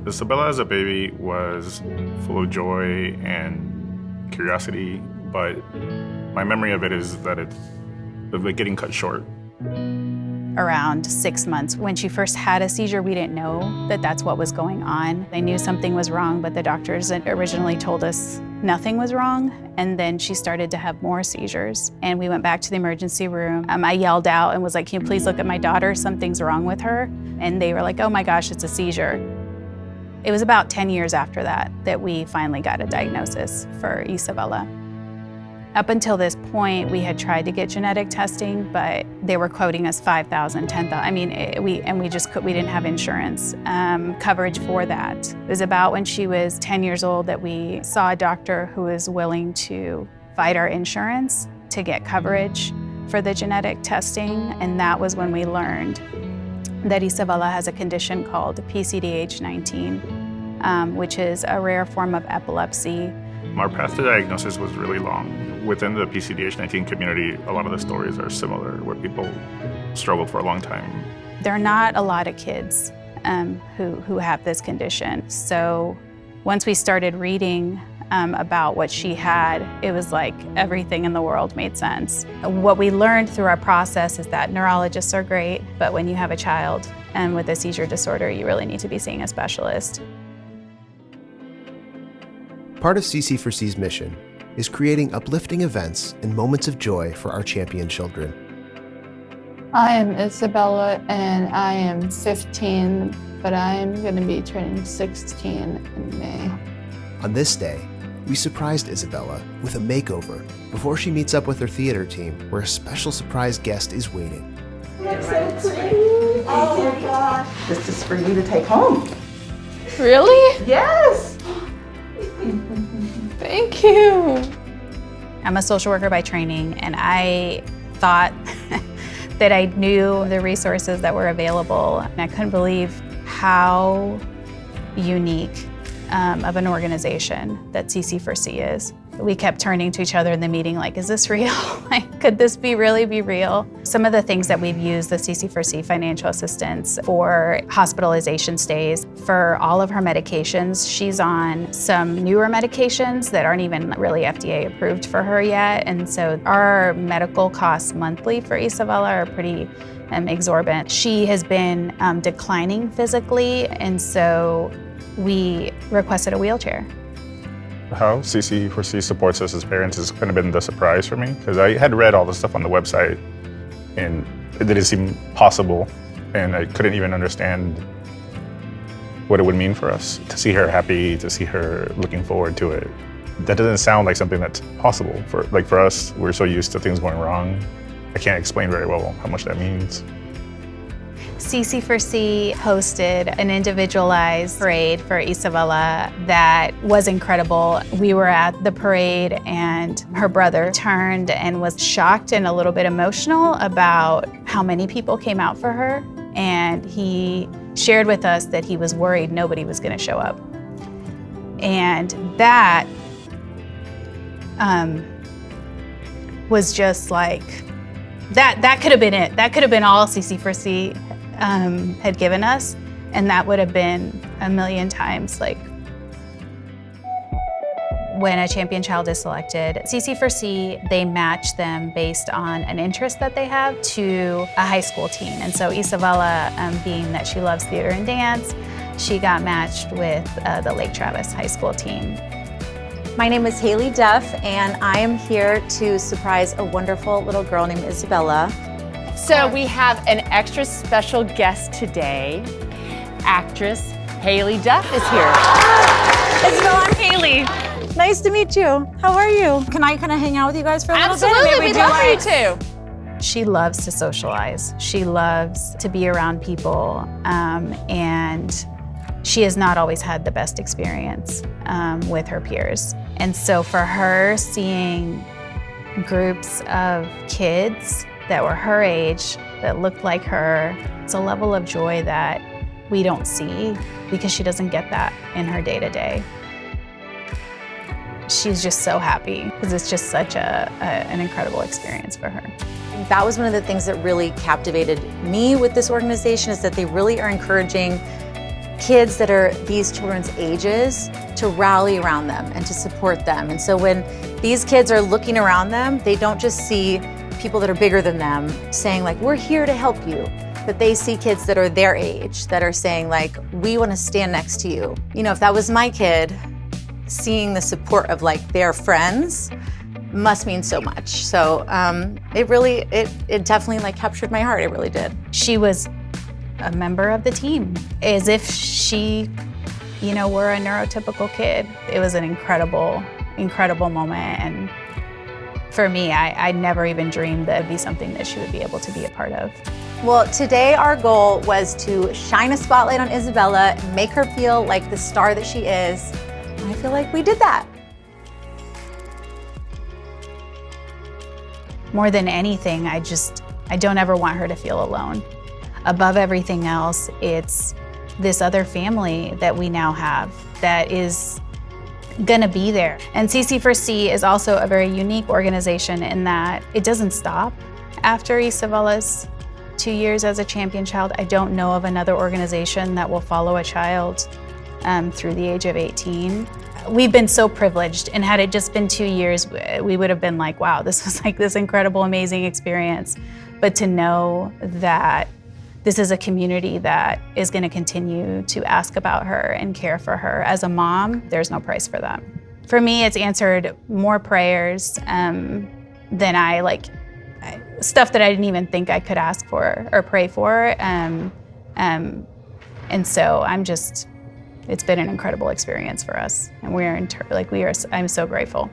Isabella as a baby was full of joy and curiosity, but my memory of it is that it's getting cut short. Around 6 months, when she first had a seizure, we didn't know that that's what was going on. I knew something was wrong, but the doctors originally told us nothing was wrong. And then she started to have more seizures. And we went back to the emergency room. I yelled out and was like, "Can you please look at my daughter? Something's wrong with her." And they were like, "Oh my gosh, it's a seizure." It was about 10 years after that that we finally got a diagnosis for Isabella. Up until this point, we had tried to get genetic testing, but they were quoting us $5,000, $10,000. I mean, we didn't have insurance coverage for that. It was about when she was 10 years old that we saw a doctor who was willing to fight our insurance to get coverage for the genetic testing, and that was when we learned that Isabella has a condition called PCDH19, which is a rare form of epilepsy. Our path to diagnosis was really long. Within the PCDH19 community, a lot of the stories are similar, where people struggled for a long time. There are not a lot of kids who have this condition. So once we started reading about what she had, it was like everything in the world made sense. What we learned through our process is that neurologists are great, but when you have a child with a seizure disorder, you really need to be seeing a specialist. Part of CC4C's mission is creating uplifting events and moments of joy for our champion children. I am Isabella and I am 15, but I am going to be turning 16 in May. On this day, we surprised Isabella with a makeover before she meets up with her theater team, where a special surprise guest is waiting. That's so pretty. Oh my gosh. This is for you to take home. Really? Yes. Thank you. I'm a social worker by training, and I thought that I knew the resources that were available. And I couldn't believe how unique of an organization that CC4C is. We kept turning to each other in the meeting like, is this real? Like, could this really be real? Some of the things that we've used the CC4C financial assistance for hospitalization stays. For all of her medications, she's on some newer medications that aren't even really FDA approved for her yet. And so our medical costs monthly for Isabella are pretty exorbitant. She has been declining physically, and so we requested a wheelchair. How CC4C supports us as parents has kind of been the surprise for me, because I had read all the stuff on the website and it didn't seem possible, and I couldn't even understand what it would mean for us to see her happy, to see her looking forward to it. That doesn't sound like something that's possible for us. We're so used to things going wrong. I can't explain very well how much that means. CC4C hosted an individualized parade for Isabella that was incredible. We were at the parade and her brother turned and was shocked and a little bit emotional about how many people came out for her. And he shared with us that he was worried nobody was going to show up. And that was just like, that could have been it. That could have been all CC4C had given us, and that would have been a million times like. When a champion child is selected, CC4C, they match them based on an interest that they have to a high school team. And so Isabella, being that she loves theater and dance, she got matched with the Lake Travis high school team. My name is Haley Duff, and I am here to surprise a wonderful little girl named Isabella. So we have an extra special guest today. Actress Haley Duff is here. Isabella, I'm Haley. Nice to meet you. How are you? Can I kind of hang out with you guys for a little bit? Absolutely, we'd love for you to. She loves to socialize. She loves to be around people, and she has not always had the best experience with her peers. And so for her, seeing groups of kids that were her age, that looked like her, it's a level of joy that we don't see because she doesn't get that in her day-to-day. She's just so happy because it's just such an incredible experience for her. That was one of the things that really captivated me with this organization, is that they really are encouraging kids that are these children's ages to rally around them and to support them. And so when these kids are looking around them, they don't just see people that are bigger than them saying like, we're here to help you, but they see kids that are their age that are saying like, we want to stand next to you. You know, if that was my kid, seeing the support of like their friends must mean so much. So it definitely like captured my heart. It really did. She was a member of the team, as if she, you know, were a neurotypical kid. It was an incredible, incredible moment. And for me, I never even dreamed that it'd be something that she would be able to be a part of. Well, today our goal was to shine a spotlight on Isabella, make her feel like the star that she is. And I feel like we did that. More than anything, I don't ever want her to feel alone. Above everything else, it's this other family that we now have that is gonna be there. And CC4C is also a very unique organization in that it doesn't stop after Isabella's 2 years as a champion child. I don't know of another organization that will follow a child through the age of 18. We've been so privileged, and had it just been 2 years, we would have been like, wow, this was like this incredible, amazing experience. But to know that this is a community that is going to continue to ask about her and care for her. As a mom, there's no price for that. For me, it's answered more prayers than stuff that I didn't even think I could ask for or pray for. And so it's been an incredible experience for us. And I'm so grateful.